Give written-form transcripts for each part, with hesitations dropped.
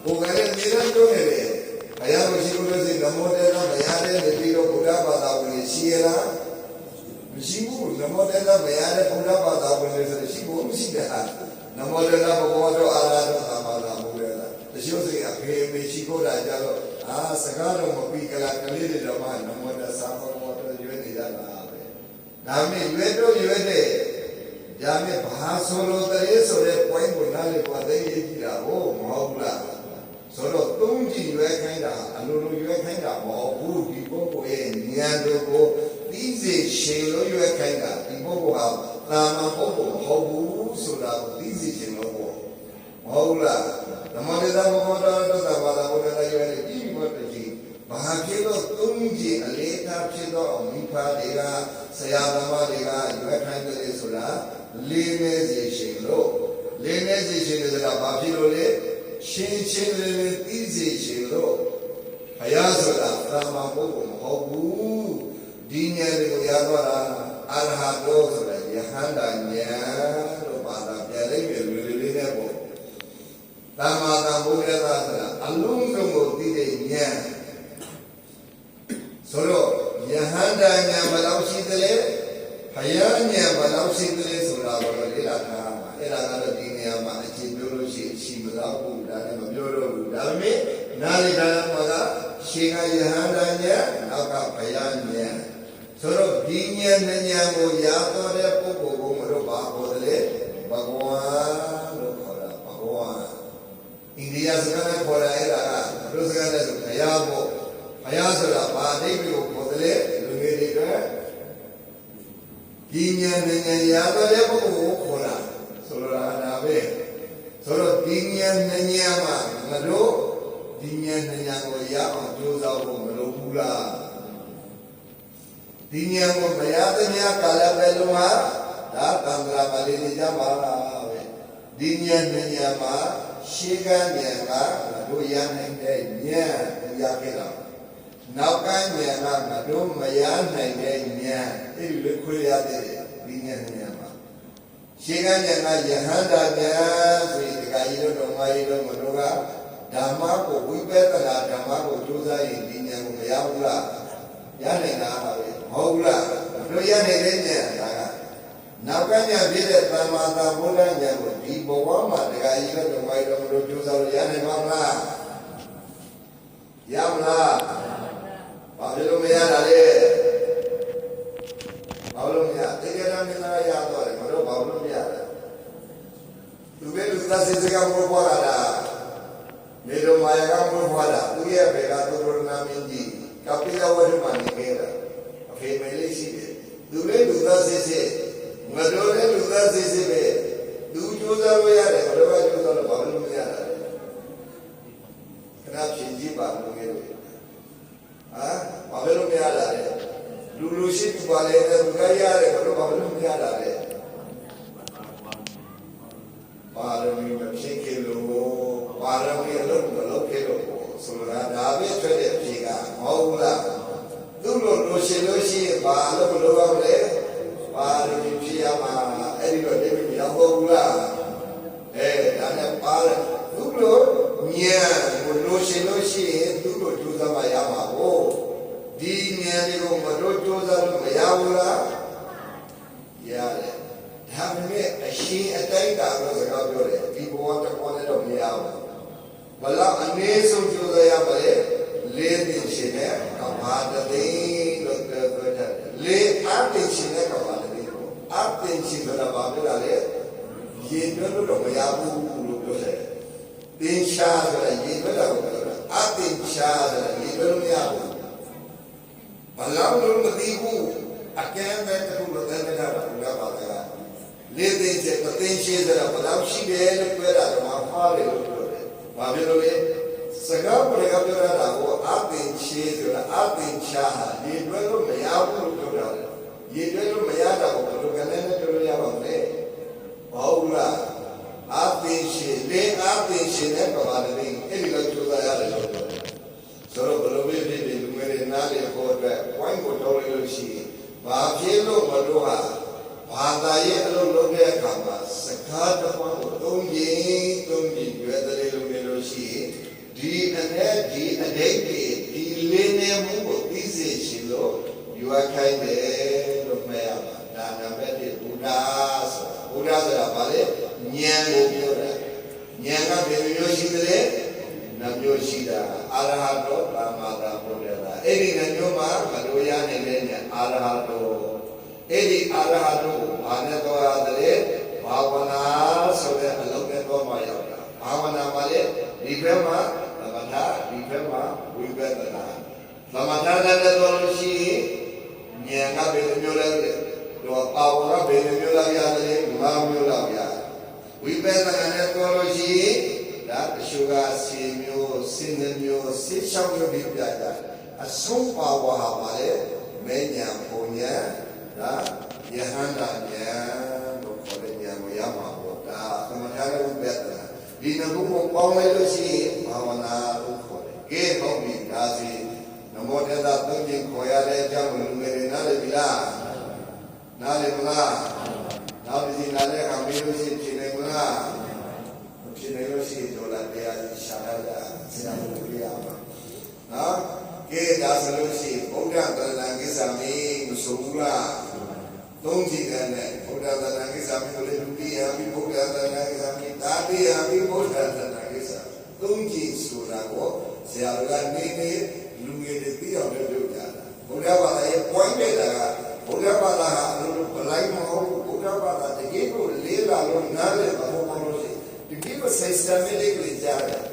Bukannya tidak itu ni. Ayah mesti kalau si namo dena bayar ni tidak bukan pada boleh siapa. Mesti namo dena bayar bukan pada boleh mesti mesti dah. Namo dena bukan tu arah tu sama lah boleh lah. Mesti mesti akhir mesti kau dah jalan. Sekarang mau pergi kalau kali ni ramai namo dena sama kau tu juga tidak lah. Kami juga ni. Jami bahasolo tadi sore poin guna le pada ye kira oh mau lah. Soro tungji juga kaya, alulu juga kaya mau buru di bawah nian dogo, dizi shelo juga kaya di bawah lama bawah hawu sudah dizi shelo mau lah. Nama dia mau dah pada pada juga ni buat lagi. Bahakilo tungji aleta cilo mipa dega saya nama dega juga kaya tu sudah. Leniency lo, leniency adalah bapilo le, shin le easy lo. Ayah sudah ramah pun hawu, dunia ni yadwara arhado sudah yahandanya lo pada piala ni bo. Tama boleh sudah alung kamu tidaknya. Solo yahandanya balau sidle. Hayanya balau sidle sudah berlalu lama. Era kalau di ni ama cipulu si balau dan mabiolo dalam ni nali dalam mana singa yahandanya nak hayanya. Soro dinya nanya mo yato dia pukul mero bahawa le Bhagwan lo kora Bhagwan. India sekarang kora era terus sekarang hayamo sudah pada itu kodle lumiri ke. Dinya nanya yato dia pukul kora. Soro nabe. Soro dinya nanya ma ngado dinya nanya mo ya on jauh ngado pula. Dinya mo bayatnya kalau belumah dah tanggal balik ni jamaah. Dinya nanya ma shiganya ngado yang hendaknya yakinlah. Naukanya ngado mayan hendaknya itu kuliah dinya nanya ma. Shiganya ngado handanya sebagai itu domai itu menurut dhamma ko wibetana dhamma ko juzai dinya mo bayawula. Yang nak Maulah, tu yang ini nya. Nakanya bila tamata mulanya di bawah mana gaya itu domai domai jual yang ni mana? Yang lah, Pablo mea lale, Pablo mea. Tiga orang mina ya tu, mana Pablo mea. Tu betul tak sesuatu kamu buat ada. Melo maya kamu buat ada. Tu ya bega tu orang minji. Kapila wajib mani kera. Family sih, dulu sih, ngadore sih be, dulu jual ya deh, kalau jual baru ya deh. Kenapa sih baru gitu? Baru ya deh. Dulu sih jual itu bukan ya deh, kalau baru ya deh. Baru ni macam kilo, baru ni kalau kilo, sudah dah betul juga, mau lah. Dulu losi balu belum le, balu siapa? Ini dia yang bawa. Dan balu dulu nia losi dulu juga bayar mahu. Di nia ni dulu juga bayar pula. Ya le, kami asyik atai tak bersekat boleh. Di bawah terkona dah bayar. Balau ane sumber daya boleh. Lepas ini, kawan ini le apa sini kawan ini? Apa sini berapa berapa? Ye dulu bayar dulu tu saya. Insya Allah ye berapa? Apa insya Allah ye dulu bayar. Malam dulu matiku, akhirnya saya tu bertanya dah berapa berapa. Lepas ini, potensi dah malam sih bel berapa mahal itu. Mahal itu. Segala mereka berada ko atin shit na atin shah ye dulu mayabu dulu ye dulu mayada ko dulu kanene dulu ya bangde baula atin shit le atin shit ne kabale ni eli la chuda ya le soro bolo be lumere na le ko de point ko dole lo shi ba phie lo malo ha bhata ye alo lo ke kha ma sakha ta ko tong ji yue de lo shi ဒီအတိတ်ဒီလင်းနေမှုကိုသိစေခြင်းလို့ယူအပ်ခိုင်းတယ်လို့မှတ်ရပါဒါနံပါတ်1ဘုရားဆိုတာဘာလဲဉာဏ်ကိုပြောတာဉာဏ်ကဘယ်လိုရှိသလဲနှမျိုးရှိတာအာရဟတောသမ္မာသမ္ဗုဒ္ဓတာအဲ့ဒီနှမျိုးမှာဘယ်လိုရနိုင်လဲနဲ့အာရဟတောအဲ့ဒီအာရဟတောကိုဘာနဲ့တော့ရတယ်ဘာဝနာဆိုတဲ့အလုံးနဲ့တော့မှရောက်တာဘာဝနာမှာလေဒီဘက်မှာသမထဒီဘက်မှာဝိပဿနာသမထလည်းတော့လို့ရှိရင်ဉာဏ်ကဘယ်လိုမျိုးလဲတော့ပါဝရဘယ်လိုမျိုးလောက်ရတယ်၅မျိုးလောက်ရဝိပဿနာနဲ့တော့လို့ရှိရင်ဒါအရှုကစီမျိုးစင်မျိုးစိတ်ရှောက်မျိုးပြပြတာအဆုံးပါဝါဟာပါလေမေညာပုံညာဒါယဟန္တာညာလို့ခေါ်တဲ့ညာကိုရမှာပေါ့ဒါသမထနဲ့ဝိပဿနာဒီနှစ်ခုကိုပေါင်းလိုက်လို့ရှိရင်ဘာဝနာလို့ခေါ်တယ်ကဲဟုတ်ပြီဒါစီနမောတတသုံးခြင်းခေါ်ရတဲ့အကြောင်းလူငယ်တွေနားလည်ပြီလားနားလည်မလားနောက်ဒီနားလည်ခါမေးလို့ရှိရင်ဖြစ်နေမလားဖြစ်နေလို့ရှိရင်ဒေါ်လာတရားရှာရတာစဉ်းစားလို့ပြရမှာနော်ကဲဒါဆိုလို့ရှိရင်ဘုရားတဏ္ဍကိစ္စမင်းမဆိုဘူးလားသုံးကြည့်တယ်နဲ့ဘုရားတဏ္ဍကိစ္စမင်းကိုလည်းလူပြရပြီးဘုရားတဏ္ဍကိစ္စမင်းဒါပြရပြီးဘုရားတဏ္ဍကိစ္စသုံးကြည့်ဆိုတာကိုဆရာတို့ကနေနေလူငယ်တွေသိအောင်လုပ်ကြတာဘုရားဘာသာရဲ့ point ပဲကဘုရားဘာသာဟာအလိုပလိုက်မဟုတ်ဘူးဘုရားဘာသာတကယ်ကိုလေးလာလို့နားလည်မဟုတ်ဘူးလို့ရှိဒီကိစ္စ systematically ကြားတယ်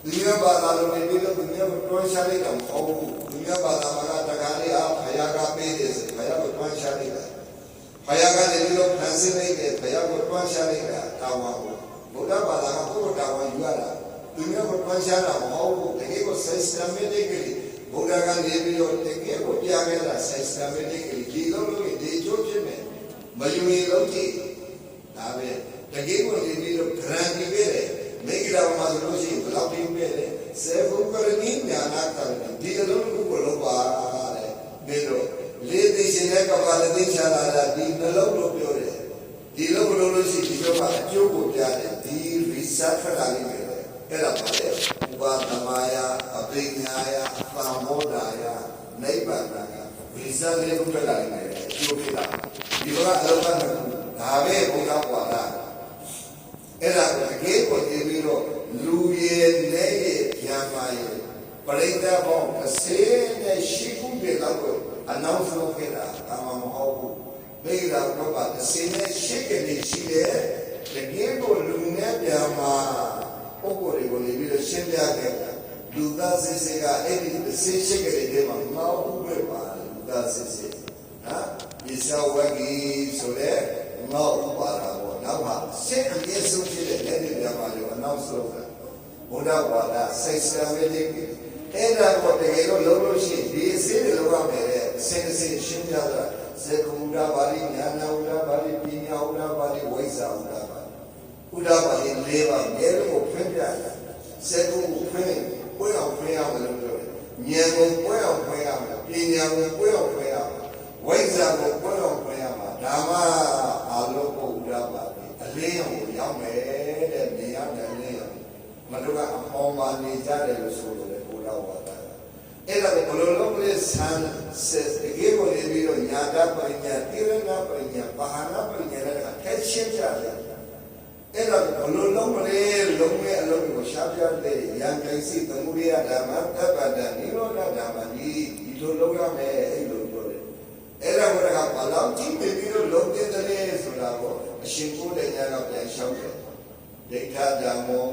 ဒီမျိုးဘာသာလို့နေပြီးတော့ဒီမျိုးတွန်းရှားလိုက်တာမဟုတ်ဘူးဒီမျိုးဘာသာမှာတကားလေးအားဖယားကပေးတယ်ဆိုဖယားကိုတွန်းရှားလိုက်တာဖယားကနေပြီးတော့ဖန်ဆင်းလိုက်တယ်ဖယားကိုတွန်းရှားလိုက်တာတာဝန်ကိုဘုရားဘာသာကဘုရားတာဝန်ယူရတာဒီမျိုးကိုတွန်းရှားတာမဟုတ်ဘူးတကယ်ကို systematically ဘုရားကနေပြီးတော့တကယ်ကိုပြခဲ့တာ systematically ဒီလိုလို့ဒီကျိုးဖြစ်မယ်မယူရင်လို့ကြည့်ဒါပဲတကယ်ကိုနေပြီးတော့ guarantee ပေးတယ်မိဂရာမှာလို့ရှိရင်ဘယ်လောက်ပြင်ပေးလဲစေဘုပရဏိညာနာကဒီအလုံးကိုလုပ်ပါတဲ့ဒီလိုလေးသိရှင်တဲ့ကမ္ဘာသိချလာတာဒီနှလုံးလို့ပြောတယ်ဒီလိုလို့ရှိရင်ဒီတော့ကအကျိုးကိုပြတယ်ဒီ research ထွက်လာနေတယ်အဲ့ဒါပါလေဥပါသမယအပိညာယသာမောဒာယနိဗ္ဗာန်က research လေးကိုထွက်လာနေတယ်အကျိုးဖြစ်တာဒီကအလုံးကဒါပဲဘုရားပွားတာအဲ့ဒါကိုတကယ်ကိုကြည့်ပြီးတော့လူရဲ့နဲ့ပြန်ပါရဲ့ပရိသတ်ပေါင်း30နဲ့ရှိခုတည်းလောက်ကိုအနောက်ဆုံးခဲ့တာအမှမဟုတ်ဘူးမိဂရာတော့ပါ30နဲ့ရှိကနေရှိတယ်တကယ်ကိုလူနဲ့ပြန်ပါပုဂ္ဂိုလ်တွေကိုနေပြီးတော့ရှင်းပြခဲ့တာလူသားစစ်စစ်ကအဲ့ဒီ30ရှိကနေတည်းမှာမဟုတ်ဘူးပဲပါလူသားစစ်စစ်ဟာဒီသဝဂီဆိုတဲ့ငေါ့ပါတာပေါ့နောက်မှာစိတ်အမြင့်ဆုံးဖြစ်တဲ့လက်တွေပြပါလို့အနောက်ဆုံးတာဘုရားဝါဒစိတ်ဆရာဝိတိအဲ့ဒါကိုတကယ်လို့လုံးလို့ရှိရင်ဒီအစင်းတွေလောက်ရမယ်တဲ့အစင်းရှင်းပြတာစေကုဒ္ဒပါဠိဉာဏဥဒ္ဒပါဠိပညာဥဒ္ဒပါဠိဝိဇ္ဇာဥဒ္ဒပါဠိဥဒ္ဒပါဠိ၄ပါးအဲလိုကိုဖွင့်ပြတာစေကုကိုဖွင့်ပွဲအောင်ဖွင့်ရမယ်လို့ပြောတယ်ဉာဏ်ကိုပွဲအောင်ဖွင့်ရမယ်ပညာကိုပွဲအောင်ဖွင့်ရမယ်ဝိဇ္ဇာကိုပွဲအောင်ဖွင့်ရမှာဓမ္မအာလောကုဥဒ္ဒပါဠိအလင်းကိုရောက်မယ်တဲ့မြင်ရတယ်အလင်းမတို့ကအပေါ်မှာနေကြတယ်လို့ဆိုလို့လေဘုရားဝါဒအဲ့ဒါကိုဘယ်လိုလုပ်လဲဆန်းစစ်တကယ်ကိုနေပြီးတော့ညာတပညာတိရဏပညာဘာဟာနာပညာလည်းထက်ရှင်းကြတယ်အဲ့ဒါကိုဘယ်လိုလုပ်မလဲလုံးမဲ့အလုံးကိုရှားပြတဲ့ရံကိစီသမုဒိယဓမ္မသဗ္ဗတနိရောဓဓမ္မဒီလိုလုပ်ရမယ်အဲ့လိုပြောတယ်အဲ့ဒါကဘာလို့ကြည့်ပြီးတော့လုပ်တဲ့တည်းဆိုတာကိုအရှင်ကိုယ်တိုင်ကပြန်ရှောက်တယ်ဒိဋ္ဌဓမ္မော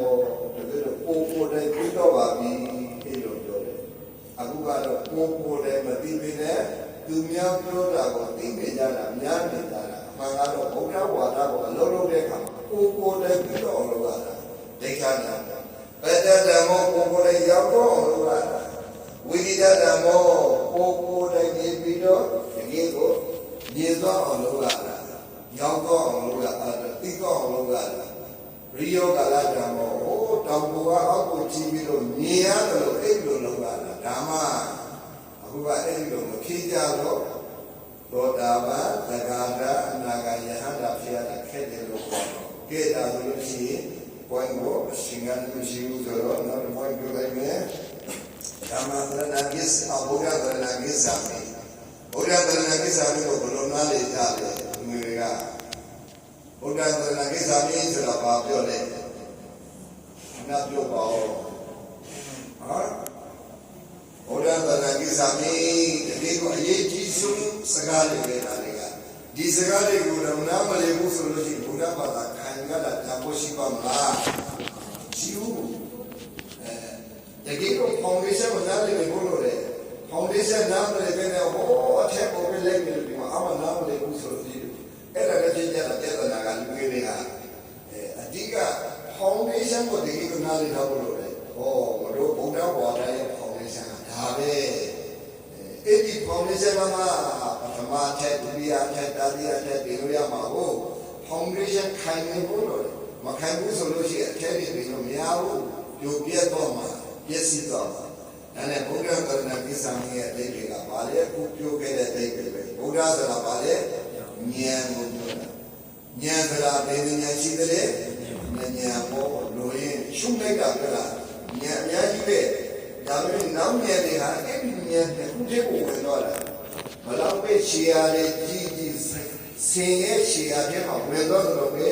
တကယ်လို့ကိုယ်တိုင်ပြီးတော့ပါပြီအဲ့လိုပြောတယ်အခုကတော့ကိုယ်တိုင်မသိပေနဲ့သူများပြောတာကိုသိနေကြတာများနေကြတာအမှန်ကတော့ဘုရားဝါဒကိုအလုံးလုံးတဲ့အခါကိုယ်တိုင်ပြီးတော့လုပ်ရတာဒိဋ္ဌဓမ္မောပတ္တဓမ္မောကိုယ်တိုင်ရောက်တော့လုပ်ရတာဝိရိယဓမ္မောကိုယ်တိုင်နေပြီးတော့တကယ်ကိုမြင်တော့အောင်လုပ်ရတာရောက်တော့အောင်လုပ်ရတာသိတော့အောင်လုပ်ရတာရိယောကာလဓမ္မောတောင်ပေါ်ကအောက်ကိုကြည့်ပြီးတော့မြင်ရတယ်လို့အဲ့လိုလုပ်ရတာဓမ္မအခုကအဲ့လိုမဖြစ်ကြတော့သောတာပန်သဂါဒအနာဂယဟန္တာဖြစ်ရတာခက်တယ်လို့ပြောတော့ကဲဒါဆိုလို့ရှိရင်ဘုန်းကိုအရှင်ကမရှိဘူးဆိုတော့နောက်ဘုန်းပြောလိုက်မယ် မသရဏကိစ္စဘုရားသရဏကိစ္စမင်းဘုရားသရဏကိစ္စမင်းကိုဘယ်လိုနားလေကြလဲလူငယ်တွေကဘုရားသရဏကိစ္စမင်းဆိုတာဘာပြောလဲနားပြောပါဦးဟာဘုရားသရဏကိစ္စမင်းဒီကိုအရေးကြီးဆုံးစကားတွေပဲလားလေကဒီစကားတွေကိုတော့နားမလည်ဘူးဆိုလို့ရှိရင်ဘုရားဘာသာခံရတာတန်ဖိုးရှိပါမလားရှိဘူးတကယ်တော့ foundation ကိုနားလည်ဖို့လို့လေ foundation နားမလည်ဘဲနဲ့ဟောအထက်ပေါ်ပဲလိုက်ပြီးဒီမှာအမှနားမလည်ဘူးဆိုလို့ဒီအဲ့ဒါလည်းပြင်ကြတာပြဿနာကလူငယ်တွေဟာအဓိက foundation ကိုတကယ်ကိုနားလည်ဖို့လို့လေဟောမတို့ဗုဒ္ဓဘာသာရဲ့ foundation ကဒါပဲအဲ့ဒီ foundation မှာပထမအထက်ဒုတိယအထက်တတိယအထက်ဒီလိုရမှာကို foundation ခိုင်နေဖို့လို့မခိုင်ဘူးဆိုလို့ရှိရင်အထက်တွေပြီးတော့မရဘူးပြိုပြတ်တော့မှာပြည့်စည်တော့မှာဒါနဲ့ဘုရားကရဏကိစ္စမင်းရဲ့အတိတ်ကဘာလဲအခုပြောခဲ့တဲ့အတိတ်ပဲဘုရားဆိုတာဘာလဲဉာဏ်ကိုပြောတာဉာဏ်ဆိုတာဘယ်ဉာဏ်ရှိသလဲဉာဏ်ပေါ်လို့ရင်ရှုလိုက်တာကလားဉာဏ်အများကြီးပဲဒါပေမဲ့နောက်ဉာဏ်တွေဟာအဲ့ဒီဉာဏ်နဲ့ခုတည်းကိုဝင်တော့တာဘလောက်ပဲရှေးရတယ်ကြီးကြီးစင်ရဲ့ရှေးရတဲ့မှာဝင်တော့တော့ပဲ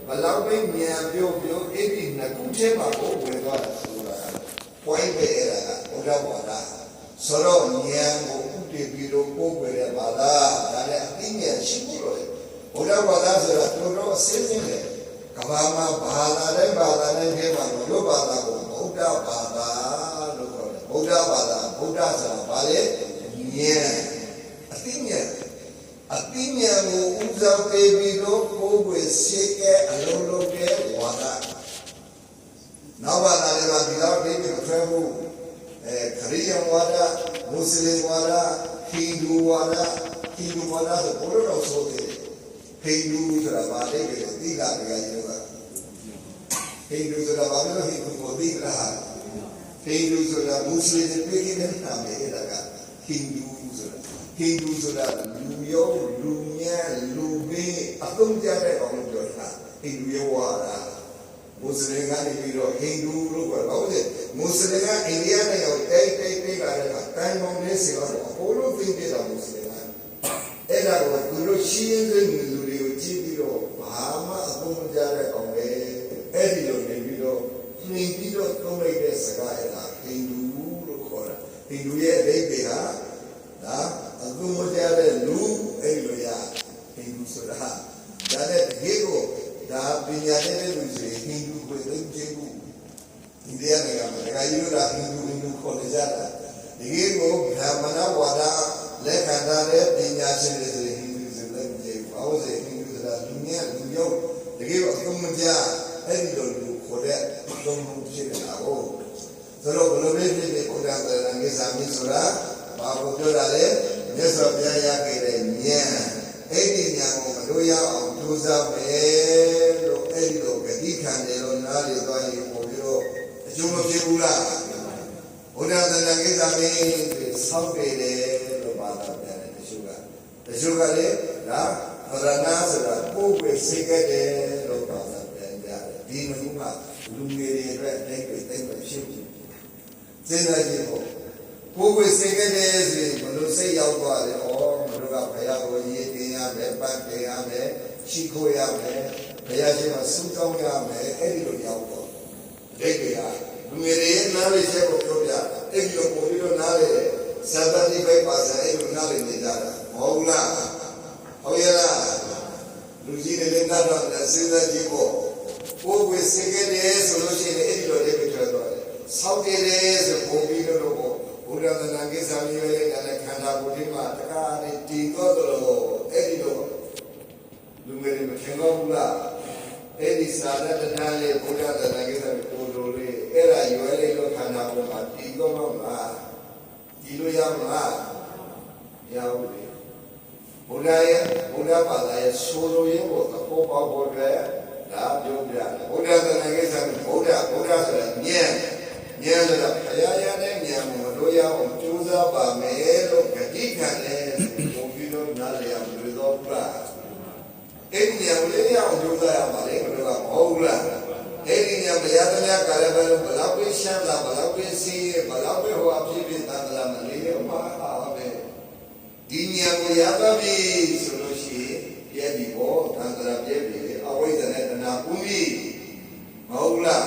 ဘလောက်ပဲဉာဏ်ပြောအဲ့ဒီနှစ်ခုတည်းမှာကိုဝင်တော့တာဆိုတာpoint ပဲအဲ့ဒါကဘုရားဘာသာဆိုတော့ဉာဏ်ကိုဥတည်ပြီးတော့ပို့ပြတဲ့ဘာသာဒါလည်းအသိဉာဏ်ရှိဖို့လို့ဘုရားဘာသာဆိုတာတော်တော်အစင်းစင်းတယ်ကဘာမှာဘာသာတိုင်းထဲမှာတို့ဘာသာကိုဘုရားဘာသာလို့ခေါ်တယ်ဘုရားဘာသာဘုရားဆိုတာဘာလဲဉာဏ်အသိဉာဏ်ကိုဥစ္စာပေးပြီးတော့ပို့ပြစေကအလုံးလုံးကဝါဒနောက်ဘာသာတွေမှာဒီလောက်ဒီလိုထွဲမှုခရစ်ယာန်ဝါဒမွတ်စလင်ဝါဒဟိန္ဒူဝါဒဆိုဘုရားတော်ဆိုတယ်ဟိန္ဒူဆိုတာဘာလဲပဲသိတာကြရတယ်ကဟိန္ဒူဆိုတာဘာလဲဟိန္ဒူကိုသိတာဟိန္ဒူဆိုတာမွတ်စလင်တွေပြည်နေတဲ့နာမည်အဲ့ဒါကဟိန္ဒူဆိုတာလူရောလူမြတ်လူဘေးအသုံးကြတဲ့ကောင်လို့ပြောတာဟိန္ဒူရဲ့ဝါဒမွတ်စလင်ကနေပြီးတော့ဟိန္ဒူလို့ပြောတာဟုတ်တယ်မွတ်စလင်ကအိန္ဒိယနိုင်ငံကိုတိတ်လာတဲ့အခါတိုင်းပေါင်းလေးစီတော့အပေါ်လို့သိတဲ့တော်မွတ်စလင်ကအဲ့ဒါကိုသူတို့ရှင်းရင်းလူတွေကိုကြည့်ပြီးတော့ဘာမှအသုံးမကျတဲ့ကောင်ပဲအဲ့ဒီလိုနေပြီးတော့နှင်ပြီးတော့သုံးလိုက်တဲ့စကားအဲ့ဒါဟိန္ဒူလို့ခေါ်တာဟိန္ဒူရဲ့အဓိပ္ပာယ်ဟာဒါအသုံးမကျတဲ့လူအဲ့လိုရဟိန္ဒူဆိုတာဒါနဲ့တကယ်ကိုဒါပညာတဲ့လူတွေဟိန္ဒူကိုသိကျင်းဘူးဒီတရားတွေကမတရားယူတာဟိန္ဒူခေါ်ကြတာဒီကိုဗြဟ္မဏဝါဒလက်ခံထားတဲ့ပညာရှင်တွေဆိုဟိန္ဒူဆိုလည်းကြည့်ပါဦးစေဟိန္ဒူဆိုတာလူငယ်လူယောတကယ်အသုံးမကျအဲ့ဒီလိုလူခေါ်တဲ့အသုံးလုံးဖြစ်နေတာကိုဆိုတော့ဘယ်လိုလဲဖြစ်ဖြစ်ဘုရားတရားငယ်စာမင်းဆိုတာဘာကိုပြောတာလဲမြတ်စွာဘုရားရခဲ့တဲ့ဉာဏ်အဲ့ဒီဉာဏ်ကိုမလို့ရအောင်ကြိုးစားမယ်လို့အဲ့ဒီလိုဂတိခံတယ်လို့နားလေသွားရင်ပို့ပြီးတော့အကျိုးမဖြစ်ဘူးလားဘုရားတရားငယ်စာမင်းဆောက်တယ်လို့ဘာသာပြန်တယ်တချို့ကလေဒါဗရဏဆိုတာပို့ပြီးစိတ်ကတဲ့လို့ဘာသာပြန်ကြတယ်ဒီမျိုးကလူငယ်တွေအတွက်အတိုင်းပဲဖြစ်စဉ်းစားကြည့်ဖို့ပို့ပြီးစိတ်ကတဲ့ဆိုရင်ဘယ်လိုစိတ်ရောက်သွားလဲဩမတို့ကဘုရားကိုရည်တင်ရမယ်ပန်းတင်ရမယ်ရှိခိုးရမယ်ဘုရားရှင်ကဆုတောင်းရမယ်အဲ့ဒီလိုရောက်တော့ဒိဋ္ဌိကလူငယ်တွေနားလေချက်ကိုပြောပြအဲ့ဒီလိုပို့ပြီးတော့နားလေ75%အဲ့လိုနားလေနေကြတာမဟုတ်လားဟုတ်ရလားလူကြီးတွေလည်းနားတော့စဉ်းစားကြည့်ဖို့ပို့ပြီးစိတ်ကတဲ့ဆိုလို့ရှိရင်အဲ့ဒီလိုလေးပဲထွက်သွားတယ်ဆောက်တယ်ဆိုပို့ပြီးတော့ဘုရားသနာကိစ္စမျိုးလေးကလည်းခန္ဓာကိုယ်ဒီမှာတကားနဲ့တည်တော့တော့အဲ့ဒီလိုလူငယ်တွေမထင်တော့ဘူးလားအဲ့ဒီစာရတနာလေးဘုရားသနာကိစ္စကိုလိုလေးအဲ့ဒါရွယ်လေးလို့ခန္ဓာကိုယ်မှာတည်တော့မှာလားဒီလိုရမလားရဘူးလေဘုရားဘာသာရဲ့ဆိုလိုရင်းကိုသဘောပေါက်ဖို့အတွက်ဒါပြောပြတယ်ဘုရားသနာကိစ္စဘုရားဆိုတာဉာဏ်ဆိုတာဘုရားရတဲ့ဉာဏ်ကိုမလို့ရအောင်ကြိုးစားပါမယ်လို့ဂတိခံတယ်ဘုရားတို့နားလည်အောင်လို့တော့ပြအဲ့ဒီဉာဏ်လေးရအောင်ကြိုးစားရပါလေဘယ်လိုကမဟုတ်လားအဲ့ဒီဉာဏ်ဘုရားသနာကာလဘယ်လိုဘလောက်ပဲ ရှမ်းသာဘလောက်ပဲစီးဘလောက်ပဲဟောအဖြစ်ဖြစ်တန်တရာမလေးရောမှာပဲဒီဉာဏ်ကိုရပါပြီဆိုလို့ရှိရင်ပြည့်ပြီပေါ့တန်တရာပြည့်ပြီအဝိဇ္ဇာနဲ့တဏှာကုမိမဟုတ်လား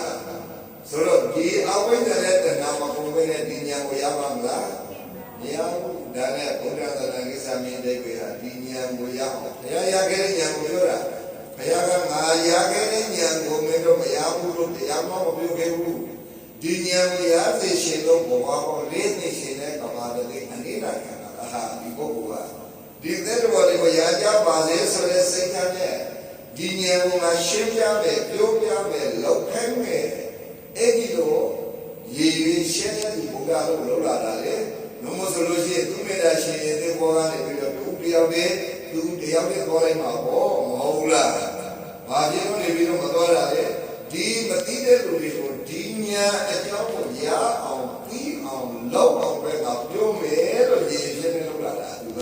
ဆိုတော့ဒီအဝိဇ္ဇာနဲ့တဏှာမကုမိတဲ့ဒီဉာဏ်ကိုရပါမလားမရဘူးဒါနဲ့ဘုရားသနာကိစ္စမင်းတဲ့ကွေဟာဒီဉာဏ်ကိုရအောင်ဘုရားရခဲ့တဲ့ဉာဏ်ကိုပြောတာဘုရားကငါရခဲ့တဲ့ဉာဏ်ကိုမင်းတို့မရဘူးလို့တရားမှမပြောခဲ့ဘူးဒီဉာဏ်ကိုရသိရှင်လို့ဘဝပေါ်လေးသိရှင်တဲ့ကမာတိအနေနဲ့ဟာဒီပုဂ္ဂိုလ်ကဒီသက်တော်လေးကိုရကြပါစေဆိုတဲ့စိတ်ဓာတ်နဲ့ဒီဉာဏ်ကိုငါရှင်းပြမယ်ပြောပြမယ်လောက်ခိုင်းမယ်အဲ့ဒီလိုရည်ရည်ရှင်းတဲ့ဒီဘုရားလို့လောက်လာတာလေနှုံးမဆိုလို့ရှိရင်သူမေတ္တာရှင်ရဲ့သေဘောကနေပြီးတော့သူတယောက်နဲ့ပေါ်လိုက်မှာပေါ့မဟုတ်လားဘာဖြစ်လို့နေပြီးတော့မတော်တာလဲဒီမသိတဲ့လူတွေကိုဒီညာအကြောင်းကိုရအောင်ပြီးအောင်လောက်အောင်ပဲကပြောမယ်လို့ရည်ရည်နဲ့လုပ်လာတာသူက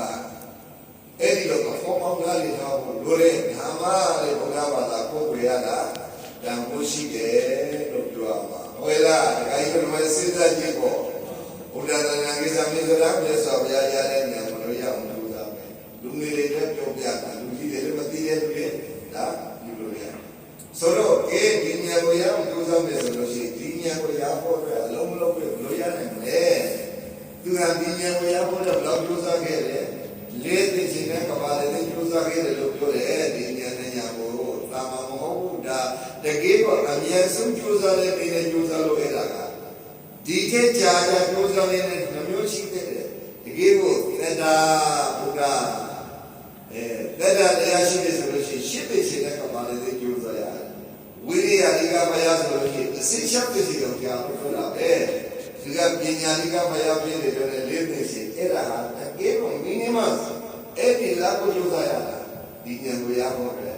အဲ့ဒီလိုကဖောင်းပေါင်းလာလေတော့လိုတဲ့ဓမ္မလေးဘုရားဘာသာကိုယ်ရတာတန်ဖို့ရှိတယ်လို့ပြောရမှာဟုတ်လားဒါကြီးကလည်းစဉ်းစားကြည့်ပေါ့ဘုရားတရားကိစ္စမျိုးဆိုတာမြတ်စွာဘုရားရတဲ့ဉာဏ်မလို့ရအောင်လို့သာပဲလူငယ်တွေလည်းပြောပြတာလူကြီးတွေလည်းမသိတဲ့လူတွေဒါဒီလိုရဆိုတော့ဒီဉာဏ်ကိုရအောင်ကြိုးစားမယ်ဆိုလို့ရှိရင်ဒီဉာဏ်ကိုရဖို့အတွက်အလုံးမလုံးပြလို့ရနိုင်တယ်သူကဒီဉာဏ်ကိုရဖို့တော့ဘယ်လိုကြိုးစားခဲ့လဲလေးသိခြင်းနဲ့ကဘာလေးကြိုးစားခဲ့တယ်လို့ပြောတယ်ဒီဉာဏ်နဲ့ဉာဏ်ကိုသာမမဟုတ်ဘူးဒါတကယ်တော့အမြဲဆုံးကြိုးစားတဲ့နေနဲ့ကြိုးစားလို့ရတာကဒီထက်ကြာကြကြိုးစားနေတဲ့မျိုးရှိတဲ့တကယ်ကိုသတ္တဘုရားသတ္တတရားရှိတယ်ဆိုလို့ရှိရင်ရှစ်သိခြင်းနဲ့ကဘာလေးကြိုးစားရတယ်ဝိရိယလိကမယဆိုလို့ရှိရင်အစိရှက်သိခြင်းကိုကြားလို့ပြောတာပဲဒီကပညာလိကမယပြည့်တယ်ဆိုတဲ့လေးသိခြင်းအဲ့ဒါဟာတကယ်ကိုမိနိမအဲ့ဒီလာကိုကြိုးစားရတာဒီဉာဏ်ကိုရဖို့ပဲ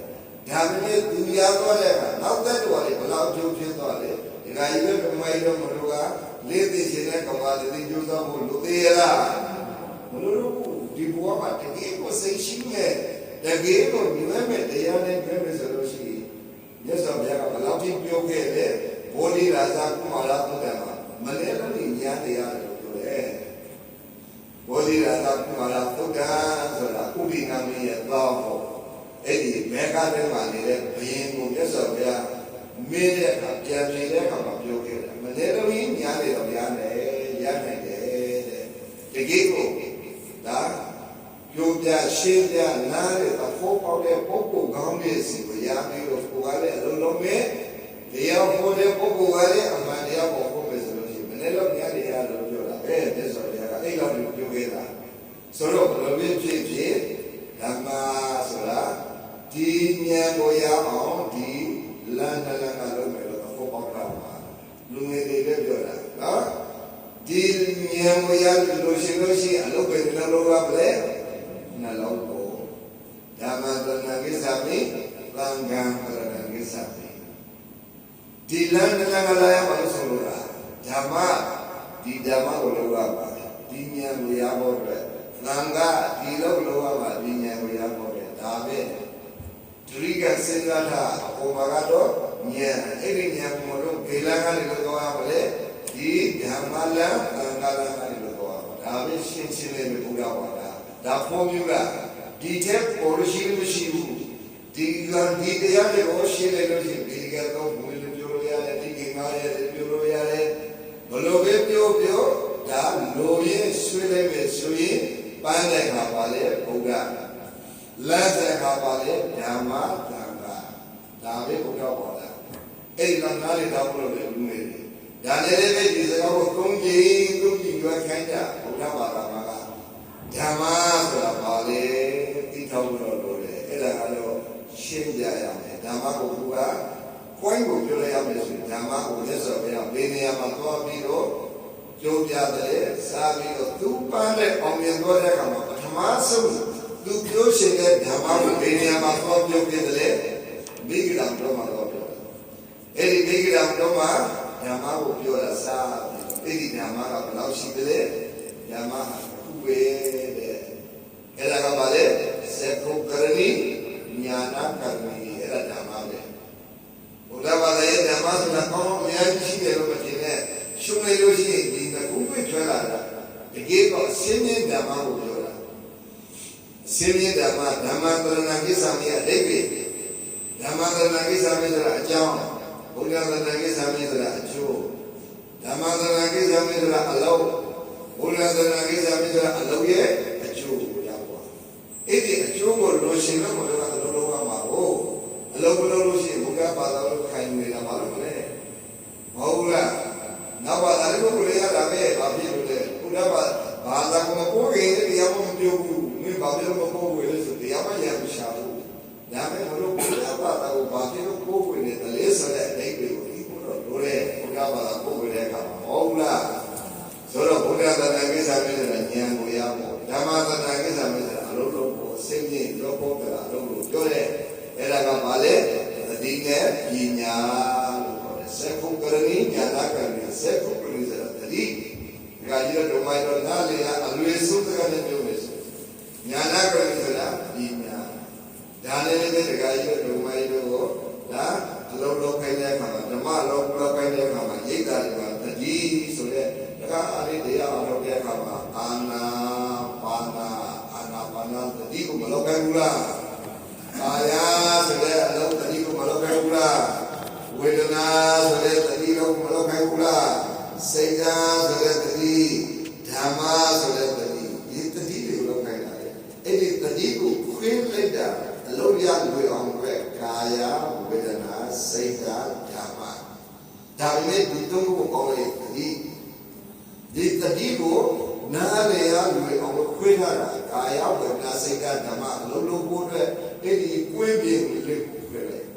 ဒါပေမဲ့သူရသွားတဲ့အခါနောက်သက်တော်လေးဘယ်လောက်ကျိုးဖြစ်သွားလဲဒီကကြီးပဲပမိုင်းတော့မလို့ကလေးသိခြင်းနဲ့ကဘာလေးကြိုးစားဖို့လိုသေးလားမလိုဘူးဒီဘဝမှာတကယ်ကိုစိတ်ရှိမဲ့တကယ်ကိုမြဲမဲ့တရားနဲ့ပြည့်မယ်ဆိုလို့ရှိရင်မြတ်စွာဘုရားကဘယ်လောက်ထိပြောခဲ့လဲဘောဓိရာဇကုမာရသုတ္တမှာမလဲလို့ညာတရားလို့ပြောတယ်ဘောဓိရာဇကုမာရသုတ္တဆိုတာဥပိ္ပနာမင်းရဲ့သောပေါ့အဲ့ဒီဘေကတဲ့မှာနေတဲ့ဘယင်ကိုမြတ်စွာဘုရားမင်းတဲ့အခါပြန်ပြင်တဲ့အခါမှာပြောခဲ့တယ်မလဲလို့ညာတယ်တော့ညာတယ်ရနိုင်တယ်တဲ့တကယ်ကိုဒါပြောပြရှင်းပြနားတဲ့အဖို့ပေါက်တဲ့ပုဂ္ဂိုလ်ကောင်းတဲ့စီကိုရပြီးတော့ကိုယ်ကလည်းအလုံးလုံးမဲ့တရားဖို့တဲ့ပုဂ္ဂိုလ်ကလည်းအမှန်တရားပေါ်ဖို့ပဲဆိုလို့ရှိရင်မနေ့တော့ညနေရလို့ပြောတာပဲမြတ်စွာဘုရားကအဲ့လောက်ပြောခဲ့တာဆိုတော့ဘယ်လိုဖြစ်ဖြစ်ဓမ္မဆိုတာဒီဉာဏ်ကိုရအောင်ဒီလမ်းကလုံးမယ်လို့အဖို့ပေါက်တာပါလူငယ်တွေလည်းပြောတာနော်ဒီဉာဏ်ကိုရလို့ရှိရင်အလုပ်ပဲနှလုံးကပဲနှလုံးကိုဓမ္မတဏ္ဍကိစ္စမိသံဃာတဏ္ဍကိစ္စမိဒီလမ်းကလာရမှာဆိုလို့လားဓမ္မဒီဓမ္မကိုလောကပါဒီဉာဏ်ကိုရဖို့အတွက်သံဃာဒီလောကပါဒီဉာဏ်ကိုရဖို့အတွက်ဒါပဲဒုရိကစဉ်းစားတာအပေါ်မှာကတော့ဉာဏ်အဲ့ဒီဉာဏ်ကိုလို့ဒေလကလည်းလောကပါလေဒီဓမ္မလမ်းသံဃာလမ်းလည်းလောကပါဒါပဲရှင်းရှင်းလေးဘုရားပါဒါပေါ်မျိုးကဒီတဲ့ပေါ်လို့ရှိလို့မရှိဘူးဒီကဒီတရားတွေကိုရှင်းလိုက်လို့ရှိရင်ဒီကတော့ဘုရားပြောလို့ရတယ်ဒီကငါရတယ်ပြောလို့ရတယ်ဘလို့ပဲပြောဒါလိုရင်ဆွေးလိုက်မယ်ဆိုရင်ပန်းတဲ့ခါပါလေဘုရားလက်တဲ့ခါပါလေဓမ္မသံဃာဒါပဲဘုရားပေါ်လာအဲ့ဒါနားလေတော့လို့လည်းလူနေတယ်ဒါလည်းပဲဒီစကားကိုသုံးကြည့်ရွယ်ခိုင်းတာဘုရားဘာသာမှာကဓမ္မဆိုတာပါလေသိထောက်လို့လို့လေအဲ့ဒါကတော့ရှင်းပြရမယ်ဓမ္မကိုကကွိုင်းကိုပြောလိုက်ရမယ်ဆိုရင်ဓမ္မကိုလက်စော်ပြဘယ်နေရာမှာသွားပြီးတော့ကြိုးပြတယ်စားပြီးတော့သူပန်းတဲ့အောင်မြင်သွားတဲ့အခါမှာပထမဆုံးသူပြောရှင်တဲ့ဓမ္မကိုဘယ်နေရာမှာသွားပြောပြတယ်လေမိဂရာတော်မှာတော့ပြောတယ်အဲ့ဒီမိဂရာတော်မှာဓမ္မကိုပြောတာစားအဲ့ဒီဓမ္မကဘယ်လောက်ရှိတယ်လဲဓမ္မဝေတဲ့အဲ့ဒါကဘာလဲစေကုကရဏီညာနာကရဏီအဲ့ဒါဓမ္မပဲဘုရားဘာသာရဲ့ဓမ္မဆိုတာကောင်းကောင်းအများကြီးရှိတယ်လို့မထင်နဲ့ ရှုံးလိုက်လို့ရှိရင်ဒီကခုပဲထွက်လာတာတကယ်တော့ရှင်းရှင်းဓမ္မကိုပြောတာရှင်းရှင်းဓမ္မဓမ္မသရဏကိစ္စမြေအတိတ်ပဲဓမ္မသရဏကိစ္စမြေဆိုတာအကြောင်းဘုရားသရဏကိစ္စမြေဆိုတာအကျိုးဓမ္မသရဏကိစ္စမြေဆိုတာအလုံးဘုရားသရဏကိစ္စမြေဆိုတာအလုံးရဲ့အကျိုးကိုရောက်သွားအဲ့ဒီအကျိုးကိုလိုရှင်လို့မလို့အလုံးလုံးကမှာဟုတ်အလုံးမလို့လို့ရှိရင်ဘုရားဘာသာလို့ခိုင်နေတာမလို့မလဲမဟုတ်လားနောက်ဘာသာလို့ကိုလည်းရတာပဲဘာဖြစ်လို့လဲဘုရားဘာသာကိုမပို့ခင်တရားမပြောဘူးမင်းဘာဖြစ်လို့မပို့ဘူးလဲဆိုတရားမရဘူးရှာဘူးဒါပေမဲ့ဘုရားဘာသာကိုဘာဖြစ်လို့ပို့ဝင်တယ်လဲဆိုတဲ့အတိတ်ကိုဒီကိုတော့လိုတယ်ဘုရားဘာသာပို့ဝင်တဲ့အခါမှာဟုတ်လားဆိုတော့ဘုရားသာသနာ့ကိစ္စမျိုးဆိုတာဉာဏ်ကိုရဖို့ဓမ္မသာသနာ့ကိစ္စမျိုးဆိုတာအလုံးလုံးကိုစိတ်ကြီးရောပေါ်ကြတာအလုံးလုံးပြောတယ်အဲ့ဒါကဘာလဲသတိနဲ့ပညာလို့ခေါ်တယ်စေခုကရဏီညာနာကရဏီစေခုကရဏီဆိုတာသတိဒါကြီးတော့မိုင်းတော့နားလေအလွေစုတကနဲ့ပြောမယ်ဆိုညာနာကရဏီဆိုတာပညာဒါနဲ့လည်းတကကြီးတော့မိုင်းတော့ဒါအလုံးလုံးခိုင်းတဲ့အခါမှာဓမ္မလုံးလုံးခိုင်းတဲ့အခါမှာရိတ်တာတွေမှာသတိဆိုတဲ့ဒါကအရိတရားအလုပ်တဲ့အခါမှာအာနာပါနာသတိကိုမလုပ်ခိုင်းဘူးလားကာယဆိုတဲ့အလုပ်သတိကိုမလုပ်ခိုင်းဘူးလားဝေဒနာဆိုတဲ့သတိကိုမလုပ်ခိုင်းဘူးလားစိတ်ဓာတ်ဆိုတဲ့သတိဓမ္မဆိုတဲ့သတိဒီသတိတွေကိုလုပ်ခိုင်းတာလေအဲ့ဒီသတိကိုခွင်းလိုက်တာအလုပ်ရလို့အောင်ပဲကာယဝေဒနာစိတ်ဓာတ်ဓမ္မဒါပေမဲ့ဒီသုံးခုကိုအောင်လေသတိဒီတတိကိုနားလေရလူအောင်လို့ခွေးထားတာကာယဝေဒနာစိတ်ဓာတ်ဓမ္မအလုံးလုံးကိုအတွက်အဲ့ဒီကွင်းပြင်းလေးကိုခွေးလိုက်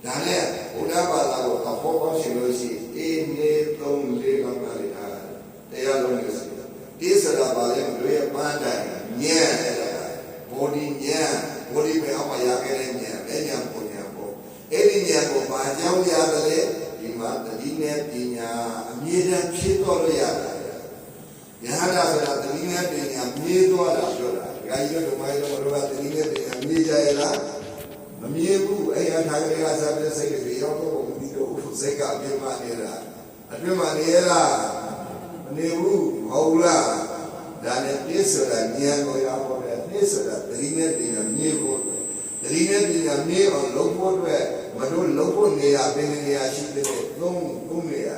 ဒါနဲ့ဘုရားဘာသာကိုအဖို့ပေါင်းရှင်လို့ရှိရင်နေ3 4လောက်နားလေတာတရားလုံးလို့ရှိတယ်ဒီစရာပါလေလူရဲ့ပန်းတိုင်းညံ့နေတာဘောဒီညံ့ဘောဒီပဲအောင်မရခဲ့တဲ့ညံ့ပဲညံ့ပုံညံ့ပေါ့အဲ့ဒီညံ့ကိုဘာကြောင့်ရတယ်လဲဒီမှာတတိနဲ့ပညာအမြဲတမ်းဖြစ်တော်လို့ရတယ်ယဟန္တာဆိုတာတတိနဲ့ပညာမြေးသွားတာပြောတာဒကာကြီးတို့မိုင်းတို့ကတတိနဲ့ပညာမြေးကြရလားမမြေးဘူးအဲ့အထာကလေးကစားတဲ့စိတ်တွေရောက်တော့မပြီးတော့စိတ်ကအပြင်းမနေတာအတွင်းမှာနေရလားမနေဘူးမဟုတ်လားဒါနဲ့ပြည့်ဆိုတာဉာဏ်ကိုရဖို့တဲ့ပြည့်ဆိုတာတတိနဲ့ပညာမြေးဖို့တတိနဲ့ပညာမြေးအောင်လုပ်ဖို့အတွက်မတို့လုပ်ဖို့နေရာပင်နေရာရှိတဲ့သုံးနေရာ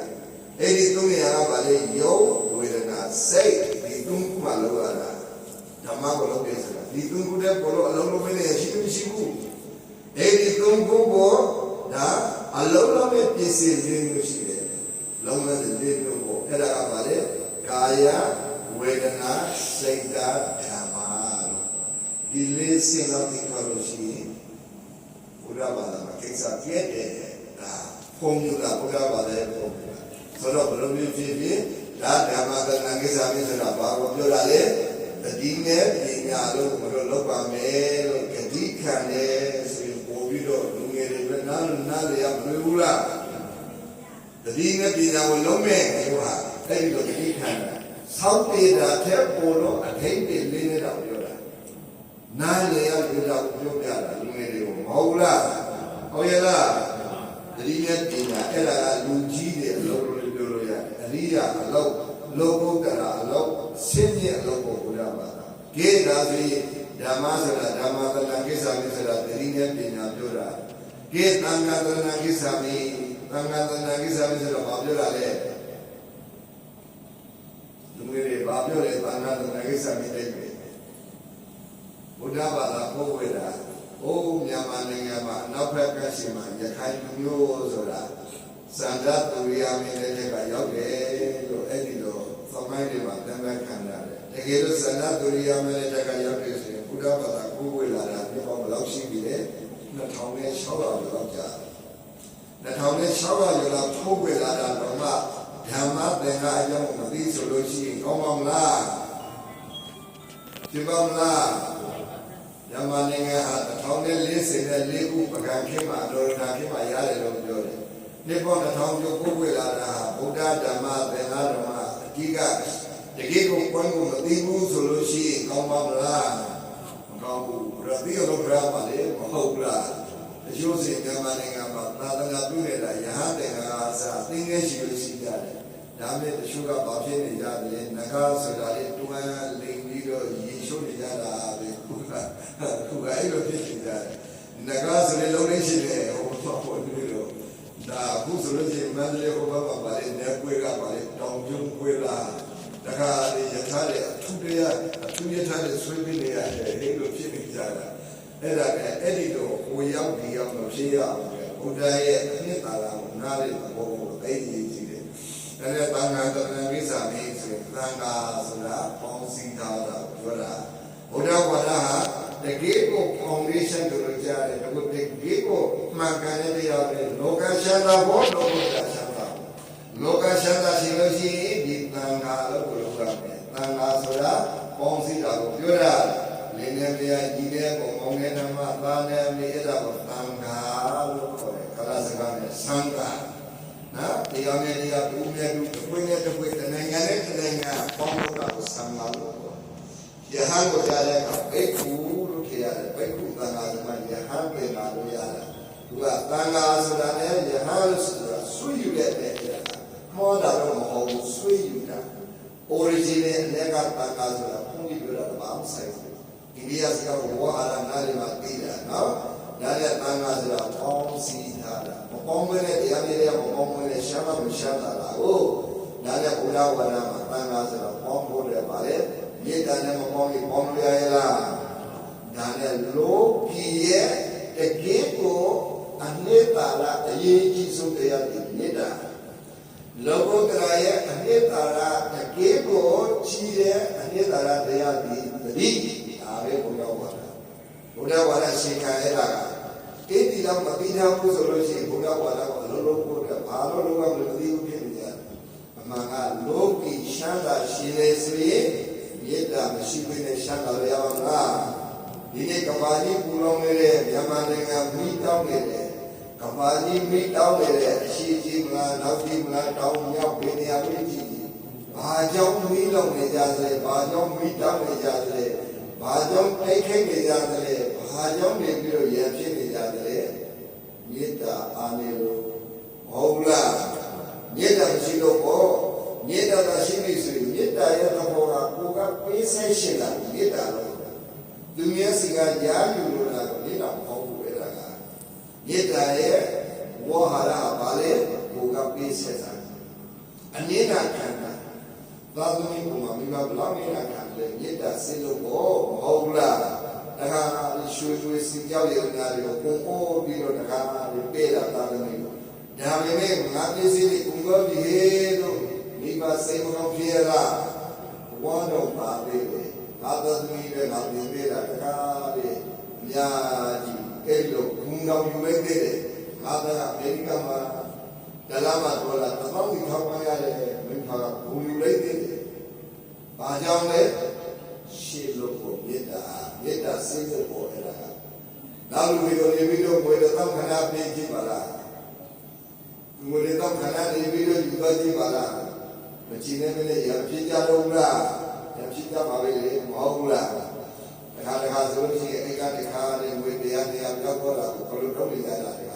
အဲ့ဒီသုံးနေရာကဘာလဲယောဝေဒနာစိတ်ဒီသုံးခုမှလောက်ရတာဓမ္မကိုလုပ်တယ်ဆိုတာဒီသုံးခုတည်းဘောလို့အလုံးလုံးပဲရှိမရှိဘူးအဲ့ဒီသုံးခုကိုဒါအလုံးလုံးပဲပြည့်စည်လို့ရှိတယ်လုံးဝတဲ့လေးမျိုးပေါ့အဲ့ဒါကဘာလဲကာယဝေဒနာစိတ်ဓာတ်ဓမ္မဒီလေးစင်တော့ဒီလိုလို့ရှိရင်ဘုရားဘာသာမှာကိစ္စပြည့်တယ်ဒါဖုံးပြတာဘုရားဘာသာရဲ့ဖုံးပြဆိုတော့ဘယ်လိုမျိုးဖြစ်ဖြစ်ဒါဓမ္မသနာကိစ္စမျိုးဆိုတာဘာကိုပြောတာလဲတတိနဲ့ပညာလို့မလို့လောက်ပါမယ်လို့ဂတိခံတယ်ဆိုရင်ပို့ပြီးတော့လူငယ်တွေနားလေရမလို့ဘူးလားတတိနဲ့ပညာကိုလုံးမဲ့ဆိုတာအဲ့ဒီလိုဂတိခံတာသောက်တေတာထက်ပိုလို့အထိတ်တွေလေးနေတော့ပြောတာနားလေရပြောတာပြောပြတာလူငယ်တွေကိုမဟုတ်လားဟုတ်ရဲ့လားတတိနဲ့ပညာအဲ့ဒါကလူကြီးတွေအလုပ်လို့ပြောလို့ရတယ်အရိယာအလုပ်လောကုတ္တရာအလုပ်ဆင်းရဲအလုပ်ကိုဘုရားပါတာဂေဒါဆိုရင်ဓမ္မဆိုတာဓမ္မသနာကိစ္စမျိုးဆိုတာတတိနဲ့ပညာပြောတာဂေသံဃာသနာကိစ္စမျိုးသံဃာသနာကိစ္စမျိုးဆိုတော့ဘာပြောတာလဲလူငယ်တွေဘာပြောလဲသံဃာသနာကိစ္စမျိုးတိတ်ပဲဘုရားဘာသာပို့ဝေတာအိုးမြန်မာနိုင်ငံမှာနောက်ဘက်ကရှိမှရခိုင်လူမျိုးဆိုတာစန္ဒတူရိယာမင်းတဲ့ကရောက်တယ်လို့အဲ့ဒီလိုသမိုင်းတွေမှာတမ်းတမ်းခံရတယ်တကယ်လို့စန္ဒတူရိယာမင်းတဲ့ကရောက်တယ်ဆိုရင်ဘုရားဘာသာကိုယ်ဝေလာတာဒီပေါ်ဘယ်လောက်ရှိပြီလဲ2600လောက်ကြာ2600လောက်ထိုးဝေလာတာတော့မှဓမ္မသင်္ဃာအကြောင်းမသိဆိုလို့ရှိရင်ကောင်းပါမလားဒီပါမလားမြန်မာနိုင်ငံဟာ1044ခုပကံခေတ်မှာအတော်နာခေတ်မှာရတယ်လို့ပြောတယ်။ဒီပေါ်2000ကျော်ကိုဝေလာတာဗုဒ္ဓဓမ္မသင်္ဃာဓမ္မအဓိကတကယ်ကိုပွင့်ကိုမသိဘူးဆိုလို့ရှိရင်ကောင်းပါမလားမကောင်းဘူး။ရတိရောပြပါလေမဟုတ်လား။အကျိုးစိတ်မြန်မာနိုင်ငံမှာသာသနာပြုနေတာယဟန်သင်္ဃာအစသင်္ဃရှိလို့ရှိကြတယ်။ ဒါမဲ့တချို့ကဘာဖြစ်နေကြလဲငကားဆိုတာလေတွန်းလိမ်ပြီးတော့ရေရှုပ်နေကြတာပဲခုကအဲ့လိုဖြစ်နေကြတယ်ငကားဆိုလေလုံးလေးရှိတယ်ဟိုတော့ဒီလိုဒါအခုဆိုလို့ရှိရင်မန္တလေးဟိုဘက်မှာပါလေနေကွေးကပါလေတောင်ကျုံကွေးလာတခါလေရထားလေအထူးရထားလေဆွေးပြီးနေရတယ်အဲ့လိုဖြစ်နေကြတာအဲ့ဒါကအဲ့ဒီတော့ဟိုရောက်ဒီရောက်မဖြစ်ရအောင်ဘုရားရဲ့အနှစ်သာရကိုနားလည်ဖို့အဲ့ဒီကြီးတယ်ဒါနဲ့တန်ခါတန်ကိစ္စလေးဆိုရင်တန်ခါဆိုတာပေါင်းစည်းထားတာပြောတာဘုရားဝါဒဟာတကယ်ကို foundation တို့ကြားတယ်ဒါကိုတကယ်ကိုမှန်ကန်တဲ့တရားတွေလောကရှမ်းသာဘောလောကရှမ်းသာလောကရှမ်းသာရှိလို့ရှိရင်ဒီတန်ခါလို့ပြောတာပဲတန်ခါဆိုတာပေါင်းစည်းတာကိုပြောတာလင်းနေပြကြီးတဲ့ပုံမောင်းတဲ့ဓမ္မသာနဲ့မြေအဲ့ဒါကိုတန်ခါလို့ခေါ်တယ်ခရစကားနဲ့သံဃာနော်တရားနဲ့တရားဘူးနဲ့ဘူးတစ်ခွေးနဲ့တစ်ခွေးတနိုင်ငံနဲ့တနိုင်ငံပေါင်းလို့တာကိုသံဃာလို့ခေါ်တယ်ယဟန်ကိုကြားတဲ့အခါဘိက္ခုလို့ခေရတယ်ဘိက္ခုသံဃာဆိုမှယဟန်ပြင်လာလို့ရတယ်သူကသံဃာဆိုတာနဲ့ယဟန်ဆိုတာဆွေးယူတဲ့တဲ့မောတာတော့မဟုတ်ဘူးဆွေးယူတာ original နဲ့ကသံဃာဆိုတာဘုန်းကြီးပြောတာဘာမှဆိုင်ဘူးအိန္ဒိယစကားကိုဝါဟာရနာရီမှာသိတာနော်ဒါနဲ့သံဃာဆိုတာပေါင်းစည်းထားတာမပေါင်းဘဲနဲ့တရားမြဲတဲ့မပေါင်းဘဲနဲ့ရှားမရှမ်းတာလားဟုတ်ဒါနဲ့ဘုရားဝါဒမှာသံဃာဆိုတာပေါင်းဖို့တယ်ပါလေမြေတန်နဲ့မပေါင်းရင်ပေါင်းလို့ရရဲ့လားဒါနဲ့လောကီရဲ့တကယ်ကိုအနှစ်သာရအရေးကြီးဆုံးတရားဒီမြတ်တာလောကုတ္တရာရဲ့အနှစ်သာရတကယ်ကိုကြီးတဲ့အနှစ်သာရတရားဒီသတိဒါပဲဘုရားဝါဒဘုရားဝါဒရှင်းခံရတာကအဲ့ဒီတော့မပြီးသားဘူးဆိုလို့ရှိရင်ဘုရားဝါဒကလုံးလုံးပို့တယ်ဘာလို့လုံးဝမသိဘူးဖြစ်နေကြအမှန်ကလောကီရှမ်းသာရှိလေဆိုရင်မေတ္တာမရှိဘဲနဲ့ရှမ်းသာရအောင်လားဒီနေ့ကဘာကြီးပူလောင်နေတဲ့မြန်မာနိုင်ငံမိတောင်းနေတယ်ကဘာကြီးမိတောင်းနေတဲ့အရှိကြီးမလားနောက်ကြီးမလားတောင်းမြောက်ပင်နေရာပြည်ကြီးဘာကြောင့်မိလောင်နေကြသလဲဘာကြောင့်မိတောင်းနေကြသလဲဘာကြောင့်တိုက်ခိုက်နေကြသလဲဘာကြောင့်နေပြီးတော့ရံဖြစ်နေကြသလဲမေတ္တာအားနေလို့ဟုတ်လားမေတ္တာရှိလို့ပေါ့မေတ္တာကရှိပြီဆိုရင်မေတ္တာရဲ့သဘောကကိုယ်ကပေးဆက်ရှင်တာမေတ္တာလို့သူမျက်စိကရားယူလို့လားမေတ္တာမဟုတ်ဘူးအဲ့ဒါကမေတ္တာရဲ့ဝါဟာရဘာလဲကိုယ်ကပေးဆက်တာအနည်းငယ်ခံတာသာသမီဘုံမှာမိဘဘလောက်နေလာခံတယ်မေတ္တာစိတ်လို့ပေါ့မဟုတ်လားတခါရွှေရွှေစီကြောက်ရည်နာတွေကိုပုံပေါ်ပြီးတော့တခါပေးတာသာသမီဒါပေမဲ့ငါပစ္စည်းတွေကုန်တော့ပြီလို့မိဘစိတ်မကောင်းဖြစ်ရလားဝါတော့ပါပဲငါသာသမီတွေငါပြင်ပေးတာတခါလေများကြီးအဲ့လိုဘုံတော်ယူလိုက်တဲ့ငါကအမေရိကန်မှာဒလာမှာတော့လာတောင်းပြီးထောက်ပံ့ရတယ်မိဖကဘုံယူလိုက်တဲ့ဘာကြောင့်လဲရှေ့လို့ကိုမေတ္တာစိတ်ကိုပေါ်လာတာနောက်လူတွေနေပြီးတော့ဘယ်တော့ခဏပြေးကြည့်ပါလားငွေတော့ခဏနေပြီးတော့ယူသွားကြည့်ပါလားမချင်တဲ့မနဲ့ရဖြစ်ကြတော့လားရဖြစ်ကြပါပဲလေမဟုတ်ဘူးလားတခါဆိုလို့ရှိရင်အိတ်ကတခါနေငွေတရားပြောက်တော့တာကိုဘယ်လိုလုပ်နေကြတာလဲ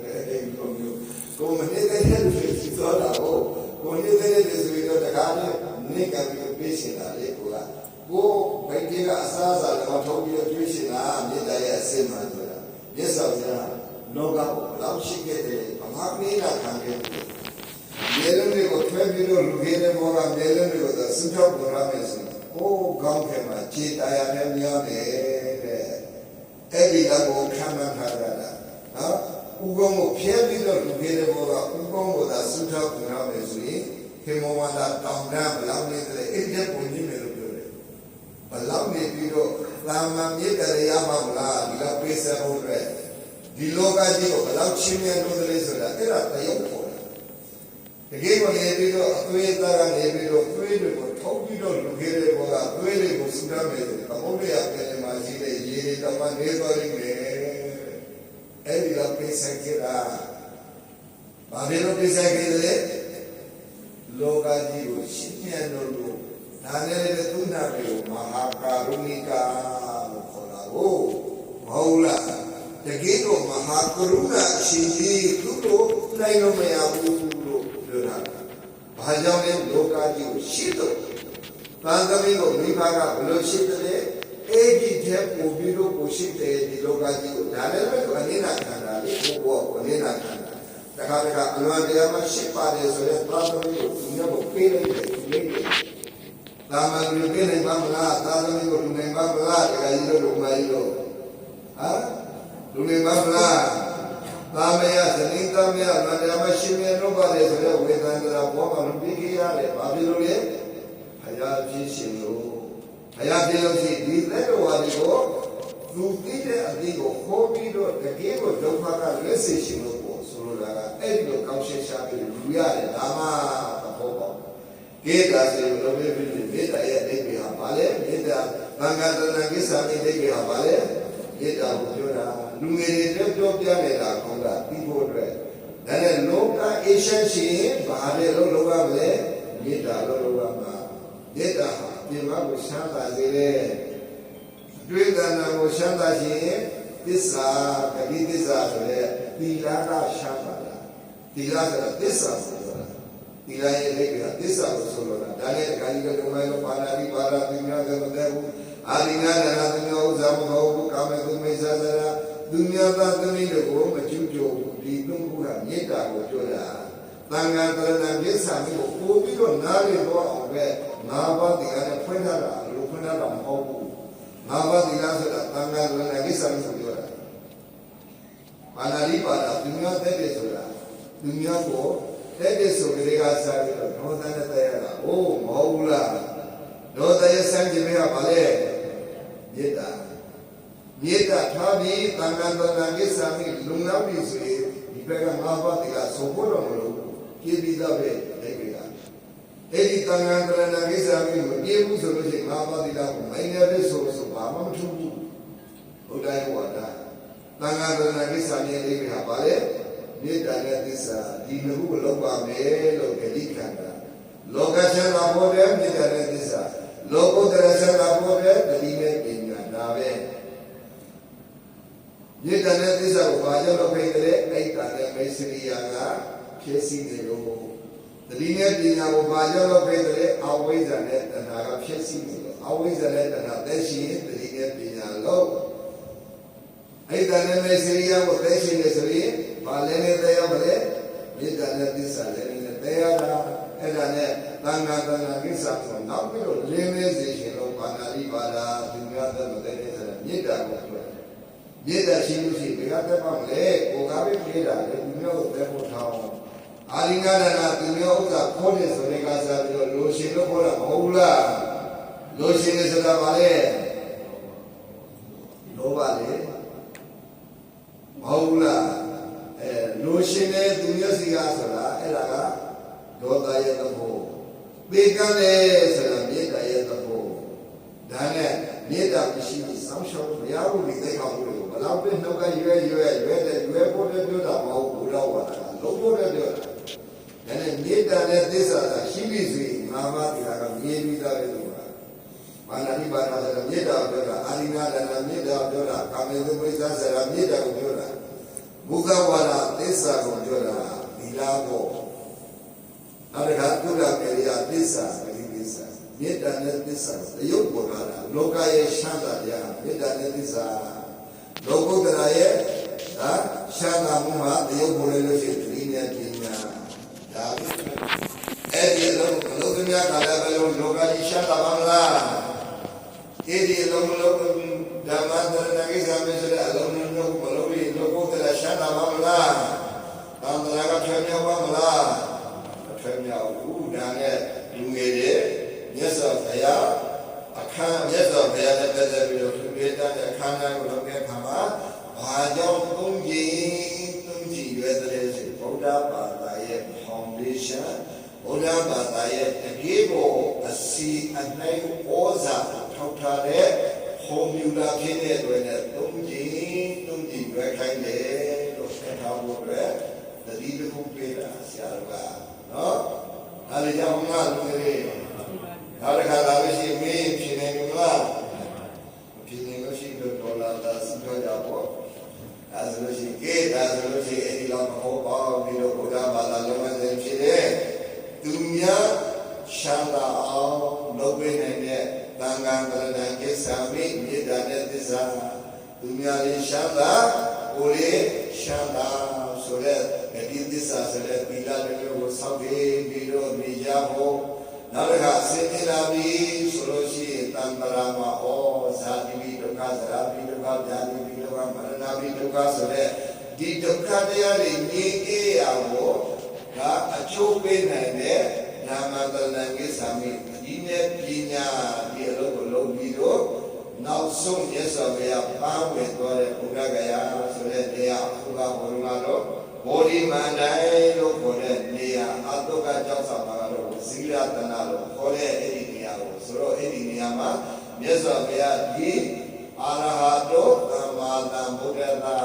အဲ့ဒီလိုမျိုးကိုမနေတဲ့လူတွေစီသွားတာဟုတ်ကိုနေတဲ့လူတွေဆိုတော့တခါနေကပြီးပြေးရှင်တာလေကိုဘိုက်ကြီးကအစားအစာတော့ထုတ်ပြီးတော့ပြေးရှင်တာမြေတရဲ့အစင်မှဆိုတာမြတ်စွာဘုရားလောကကိုလောက်ရှိခဲ့တယ်ဘာမှမင်းလာခံခဲ့ဘူးမြေလုံးတွေကိုထွဲပြီးတော့လူကြီးတဲ့ဘောကမြေလုံးတွေကိုသာစွန့်ထုတ်ပေါ်ရမယ်ဆိုကောင်းကင်မှာခြေတရားနဲ့များတယ်တဲ့အဲ့ဒီကတော့ခံမှန်းထားတာနော်ဥကုံးကိုဖျက်ပြီးတော့လူကြီးတဲ့ဘောကဥကုံးကိုသာစွန့်ထုတ်ပေါ်ရမယ်ဆိုရင်ခေမောဝန္တာတောင်တန်းဘလောက်နေတယ်အဲ့ဒီပုံကြီးမယ်လို့ပြောတယ်ဘလောက်နေပြီးတော့သာမန်မြေတရရမှာမလားဒီကပေးစဖို့အတွက်ဒီလောကကြီးကိုဘလောက်ချင်းမြတ်လို့လဲဆိုတာအဲ့ဒါတရုပ်ပေါ်တယ်တကယ်ကိုနေပြီးတော့အသွေးသားကနေပြီးတော့သွေးတွေကိုထုတ်ပြီးတော့လူကြီးတဲ့ဘောကသွေးတွေကိုစူတတ်မယ်ဆိုတော့ဘုရားပြန်မှာရှိတဲ့ရေတွေတော့မှနေသွားလိမ့်မယ်အဲ့ဒီလောက်ပေးစကြတာဘာလို့ပေးစကြလဲလောကကြီးကိုရှင်းပြလို့ဒါနဲ့လည်းသူနာကိုမဟာကာရုဏိကာလို့ခေါ်တာကိုမဟုတ်လားတကယ်တော့မဟာကရုဏာရှိကြီးသူ့ကိုနိုင်လို့မရဘူးလို့ပြောတာဘာ ဘာကြောင့်လဲလောကကြီးကိုရှိတော့တန်သမီးကိုမိဘကဘလို့ရှိတယ်အဲ့ဒီတဲ့ကိုပြီးတော့ကိုရှိတယ်ဒီလောကကြီးကိုဒါလည်းပဲအနေနာခန္ဓာလေးကိုဘောအနေနာခန္ဓာတခါတခါအလွန်တရားမှရှိပါတယ်ဆိုရင်သာသမီးကိုသူများကိုပေးလိုက်တယ်သူလေးတွေသာမန်လူပေးနိုင်ပါမလားသာသမီးကိုလူနိုင်ပါမလားတခါကြီးတို့လူမကြီးတို့လူနိုင်ပါမလားသာမယသတိသမယအလွန်တရားမှရှိမြဲလို့ပါတယ်ဆိုတော့ဝေဒနာဘောမှာလူပြီးကြရတယ်ဘာဖြစ်လို့လဲဘုရားဖြစ်ရှင်လို့ဘုရားဖြစ်လို့ရှိဒီသက်တော်ဝါဒီကိုလူသိတဲ့အသည့်ကိုဟောပြီးတော့တကယ်ကိုဒုက္ခကလက်စေရှင်လို့ပေါ့ဆိုလိုတာကအဲ့ဒီလိုကောင်းရှင်းရှားပြီးလူရတယ်ဒါမှသဘောပေါက်ကေတာစေလို့ပဲပြီးမေတ္တာရဲ့အိပ်ဟာပါလေမေတ္တာသံဃာတဏ္ဍကိစ္စမိအိပ်ဟာပါလေမေတ္တာကိုပြောတာလူငယ်တွေပြောပြနေတာကောင်းတာပြီးဖို့အတွက်ဒါနဲ့လောကအေရှန်ရှင်ဘာလဲလို့လောကမလဲမေတ္တာလို့လောကမှာမေတ္တာဟာဒီမှာကိုရှမ်းသာစေတယ်တွေ့တဲ့နာကိုရှမ်းသာရှင်သစ္စာဂတိသစ္စာဆိုတဲ့သီလကရှမ်းသာတာသီလဆိုတာသစ္စာဆိုတာသီလရဲ့အိပ်ကသစ္စာကိုဆိုလိုတာဒါနဲ့ခါကြီးကဒုမိုင်းလို့ပါဏာတိပါရတိများတဲ့မတဲ့ဘူးအာရိနာနာသမျိုးဥစ္စာမဟုတ်ဘူးကာမေကုမိစ္ဆာစရာသူများသားသမီးတို့ကိုမကျူးကျော်ဘူးဒီသုံးခုကမေတ္တာကိုပြောတာသံဃာတရဏကိစ္စမျိုးကိုပို့ပြီးတော့နားလည်တော့အောင်ပဲငါးပါးဒီကနေ့ဖွင့်ထားတာလို့ဖွင့်ထားတာမဟုတ်ဘူးငါးပါးဒီကဆိုတာသံဃာတရဏကိစ္စမျိုးပြောတာပါဏာတိပါဒသူများတဲ့တယ်ဆိုတာသူများကိုတဲ့တယ်ဆိုကြတဲ့ကစားပြီးတော့ဒေါသနဲ့တဲ့ရတာအိုးမဟုတ်ဘူးလားဒေါသရဲ့စံကြည့်မဲ့ကဘာလဲမေတ္တာမေတ္တာထားပြီးသံဃာတရဏကိစ္စမျိုးလုံလောက်ပြီဆိုရင်ဒီဘက်ကငါးပါးဒီကဆိုဖို့တော့မလို့ပြည့်ပြီးသားပဲတဲ့ကြတာအဲ့ဒီသံဃာတရဏကိစ္စမျိုးမပြေဘူးဆိုလို့ရှိရင်ငါးပါးဒီကကိုမိုင်းနေပဲဆိုဘာမှမထူးဘူးဘုရားဝါဒသံဃာတရဏကိစ္စမျိုးလေးကဘာလဲမေတ္တာနဲ့သစ္စာဒီနှစ်ခုကိုလောက်ပါမယ်လို့ဂတိခံတာလောကချမ်းသာဖို့တဲ့မေတ္တာနဲ့သစ္စာလောကုတ္တရာချမ်းသာဖို့တဲ့ဂတိနဲ့ပညာဒါပဲမေတ္တာနဲ့သစ္စာကိုဘာကြောင့်လုပ်ခဲ့တယ်အိတ်တာနဲ့မိတ်ဆွေရာကဖြစ်စီနေလို့တတိနဲ့ပညာကိုဘာကြောင့်လုပ်ခဲ့တယ်အဝိဇ္ဇာနဲ့တဏှာကဖြစ်စီနေလို့အဝိဇ္ဇာနဲ့တဏှာသက်ရှိရင်တတိနဲ့ပညာလို့အိတ်တာနဲ့မိတ်ဆွေရာကိုသက်ရှိနေဆိုရင်ဘာလဲနဲ့တရားမလဲမေတ္တာနဲ့သစ္စာလည်းနဲ့တရားတာအဲ့ဒါနဲ့သံဃာတဏှာကိစ္စကိုနောက်ပြီးတော့လင်းနေစေရှင်လို့ပါဏာတိပါဒသူများတဲ့မတဲ့ဆိုတာမေတ္တာကိုပြောမေတ္တာရှိလို့ရှိရင်ဘယ်ကတက်ပါမလဲကိုကားပဲပြေးတာလေသူမျိုးကိုတက်ဖို့ထောင်းအာရိနာဒနာသူမျိုးဥစ္စာခေါ်တယ်ဆိုတဲ့ကစားပြီးတော့လိုရှင်လို့ခေါ်တာမဟုတ်ဘူးလားလိုရှင်နေဆိုတာပါလေလောဘလေမဟုတ်ဘူးလားလိုရှင်တဲ့သူမျိုးစီကဆိုတာအဲ့ဒါကဒေါသရဲ့သဘောပေကံလေဆိုတာမေတ္တာရဲ့သဘောဒါနဲ့မေတ္တာမရှိဘူးစောင့်ရှောက်မရဘူးဒီသိက္ခာပုဒ်ကိုဘလောက်ပဲနှုတ်ကရွယ်ဖို့လည်းပြောတာမဟုတ်ဘူးတော့ဝါတာလုံးဖို့လည်းပြောတာဒါနဲ့မေတ္တာနဲ့သစ္စာသာရှိပြီဆိုရင်ငါးပါးတရားကမြည်ပြီးသားပဲလို့ပါဘာနာတိပါဒဆိုတာမေတ္တာပြောတာအာရိနာဒနာမေတ္တာပြောတာကာမေသုပိစ္ဆာဆိုတာမေတ္တာကိုပြောတာဘုဂဝါဒသစ္စာကိုပြောတာဒီလားပေါ့နောက်တစ်ခါပြုတာကြရိယာသစ္စာပရိသစ္စာမေတ္တာနဲ့သစ္စာတယုတ်ပေါ်လာတာလောကရဲ့ရှမ်းသာတရားမေတ္တာနဲ့သစ္စာလောကုတ္တရာရဲ့ရှမ်းသာမှုဟာတယုတ်ပေါ်လေလို့ရှိရင်ဒီနဲ့ပညာဒါအဲ့ဒီလောကများကလည်းဘယ်လိုလောကကြီးရှမ်းသာပါမလားဒီလောကဓမ္မတရဏကိစ္စမျိုးဆိုတဲ့အလုံးလုံးမလို့ဒီလောကုတ္တရာရှမ်းသာပါမလားသံဃာကဖြေမြောက်ပါမလားထွေးမြောက်ဘူးဒါနဲ့လူငယ်တွေမြတ်စွာဘုရားအခမ်းမြတ်စွာဘုရားနဲ့ပတ်သက်ပြီးတော့သူပြေတဲ့အခမ်းအနားကိုလုပ်တဲ့အခါမှာဘာကြောင့်သုံးကြည်ရွယ်တဲ့ဆိုဗုဒ္ဓဘာသာရဲ့ foundation ဗုဒ္ဓဘာသာရဲ့တကယ်ကိုအစီအနိုင်ဩဇာထောက်ထားတဲ့ formula ဖြစ်တဲ့အတွက်နဲ့သုံးကြည်ရွယ်ခိုင်းတယ်လို့ဆက်ထားဖို့အတွက်တတိတစ်ခုပေးတာဆရာတော်ကနော်ဒါလည်းကြောင့်ငါလူတွေဒါတခါလာလို့ရှိရင်မင်းဖြစ်နေမလားဖြစ်နေလို့ရှိတော့ဒေါ်လာသာစပြောကြပေါ့အဲဆိုလို့ရှိရင်ဒါဆိုလို့ရှိရင်အဲ့ဒီလောက်မဟုတ်ပါဘူးဒီလိုဘုရားဘာသာလုံးဝသိဖြစ်တယ်သူများ အောင်လုပ်ပေးနိုင်တဲ့သံဃာတရဏံကိစ္ဆာမိမြေတာတဲ့သစ္စာသူများလေးရှမ်းသာကိုလေးရှမ်းသာဆိုတဲ့ဒီသစ္စာဆိုတဲ့သီလတွေကိုစောင့်တည်ပြီးတော့နေရဖို့နောက်တစ်ခါဆင်ញလာပြီဆိုလို့ရှိရင်တန်တရာမှာဩဇာတိပိဒုက္ခဇရာပိဒုက္ခဗျာတိပိဒုက္ခမရဏပိဒုက္ခဆိုတဲ့ဒီဒုက္ခတရားတွေငြိမ်းအေးအောင်ကိုအကျိုးပေးနိုင်တဲ့နာမတလံကိစ္ဆာမိဒီနဲ့ပညာဒီအလုပ်ကိုလုပ်ပြီးတော့နောက်ဆုံးမြတ်စွာဘုရားပါဝင်သွားတဲ့ဘုရားဂယာဆိုတဲ့နေရာဘုရားဘုရားတော်ဘောဓိမန္တိုင်လို့ခေါ်တဲ့နေရာအတုကကြောက်ဆောင်တာကတော့ဇီရတနာလို့ခေါ်တဲ့အဲ့ဒီနေရာကိုဆိုတော့အဲ့ဒီနေရာမှာမြတ်စွာဘုရားဒီအာရဟတောသမ္မာသမ္ဗုဒ္ဓတာ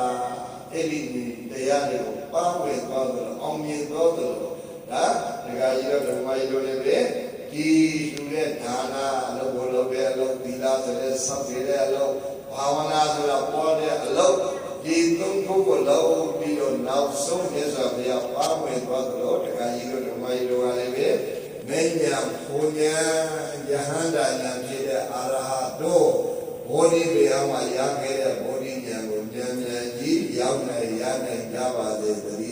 အဲ့ဒီတရားတွေကိုပါဝင်သွားတယ်အောင်မြင်သွားတယ်ဒါဒကာကြီးတို့ဓမ္မကြီးတို့လည်းပဲဒီလူရဲ့ဒါနာအလုပ်ကိုလုပ်တဲ့အလုပ်သီလဆိုတဲ့စောင့်တည်တဲ့အလုပ်ဘာဝနာဆိုတာပေါ်တဲ့အလုပ်ဒီသုံးခုကိုလုပ်ပြီးတော့နောက်ဆုံးမြတ်စွာဘုရားပါဝင်သွားတယ်လို့ဒကာကြီးတို့ဓမ္မကြီးတို့ကလည်းပဲမဉ္ဇဉ်ဘုံညာယဟန္တာညာဖြစ်တဲ့အာရဟတောဘောဓိပေအမှာရခဲ့တဲ့ဘောဓိဉာဏ်ကိုဉာဏ်ဉာဏ်ကြီးရောက်နိုင်ရနိုင်ကြပါစေတည်း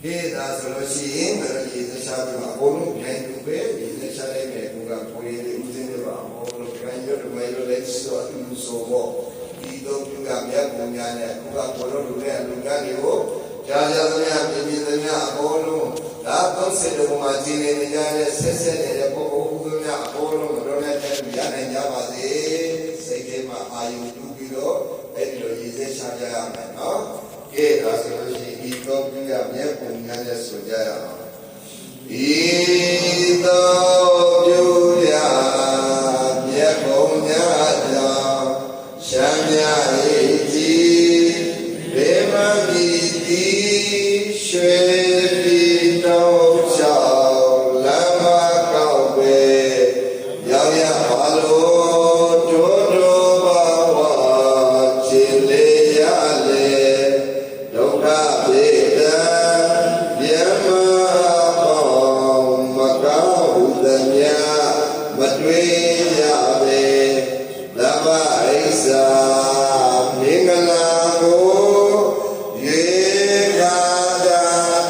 ဒီဒါဆိုလို့ရှိရင်မရကြီးသစ္စာပြအကုန်လုံးနိုင်သူပဲဒီသစ္စာလေးနဲ့ကိုကကိုယ်ရည်ဦးစင်းတွေပါအကုန်လုံးခံရတဲ့မိုင်းလို့လက်စောအတူဆိုဖို့ဒီတော့ပြုကမြတ်ဘုံညာနဲ့ကိုကကိုယ်တော်လူနဲ့လူကတွေကိုကြာကြာသမျှပြင်းပြင်းသမျှအကုန်လုံးဒါ30တုံးမှာကြည်နေကြတဲ့ဆက်ဆက်နေတဲ့ပုဂ္ဂိုလ်ဥပမာအကုန်လုံးတို့နဲ့တည်းရနိုင်ကြပါစေစိတ်ထဲမှာအာယုတူပြီးတော့အဲ့ဒီလိုရည်စဲချကြရမယ်နော်ကဲဒါဆိုလို့ရှိရင်ဒီတော့ပြုကမြတ်ဘုံညာနဲ့ဆိုကြရအောင်ဤတော့ပြုရမြတ်ဘုံညာကြောင့်ရှမ်းမြ၏ကြည်ဘေမမီတိရွှေပြည်တော်ချောင်းလမ်းမကောက်ပဲရောက်ရပါလို့တို့တို့ဘာဝခြေလေးရလေဒုက္ခပေတံမြတ်မပေါင်းမကောက်သမျှမတွေ့ရပဲလဘအိဆာမင်္ဂလာကိုရေကာတာ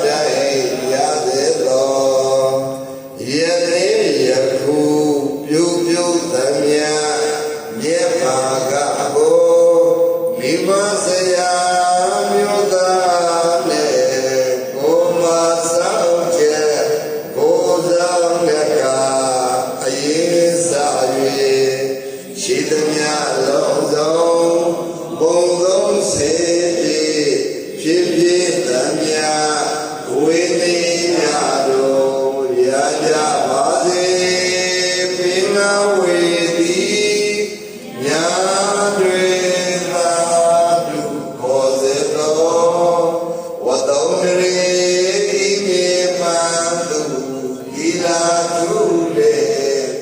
တိုင်ရသေးတော်ယနေ့ယခုပြုပြုသမျှမြတ်ဘာကကိုမိမစရာမြို့သားနဲ့ကိုမဆောင်ချက်ကိုဆောင်တဲ့ကအရေးစား၍ရှိသမျှလုံးစုံဘုံဆုံးစေဖြစ်ဖြစ်သမျှဝိသိယတို့ရကြပါစေပင်ငါဝေတိညာတွေသာဒုခေါ်စေတော်ဝတ္တုံရေဤမြေမှန်သူဤလာသူလေ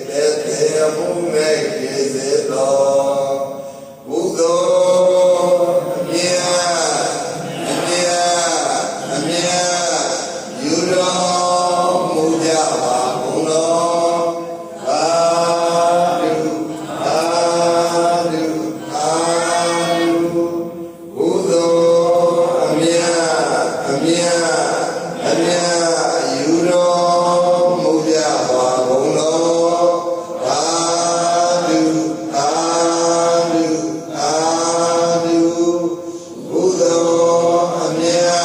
တဲ့တေမှုမဲ့ကျေစေတော်ဘုသောမြတ်အမြတ်ယူတော်မူကြပါဘုံတော်သာဓုသာဓုသာဓုဘုသောအမြတ်ယူတော်မူကြပါဘုံတော်သာဓုသာဓုသာဓုဘုသောအမြတ်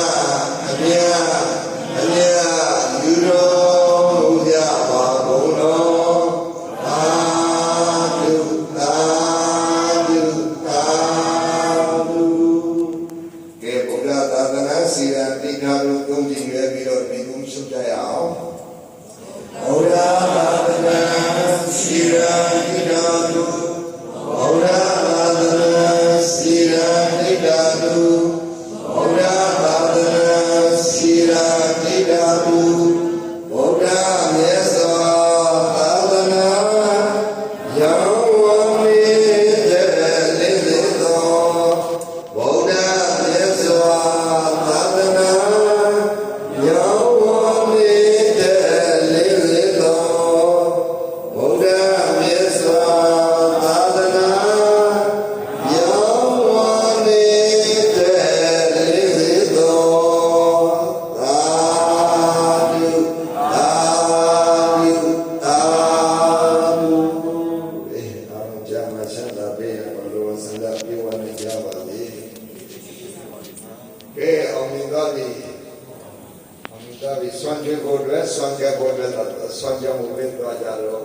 ယူတော်မူကြပါဘုံတော်သာဓုသာဓုသာဓုကဲဘုရားသာသနာစီရန်တိထာတို့သုံးကြည့်ရပြီးတော့ဒီကုရှုကြရအောင်ဘုရားသာသနာစီရန်တိထာတို့ဘုရားသာသနာစီရန်တိထာတို့ဘုရားသာသနာစီရန်တိထာတို့ဘုရားမြတ်စွာသာသနာရောင်းဝမေတဲ့လေးလေးသောဘုရားမြတ်စွာသာသနာ သွားပြီအောင်သွားပြီစွန့်ကြွဖို့အတွက်စွန့်ကြဖို့အတွက်စွန့်ကြမှုပဲသွားကြတော့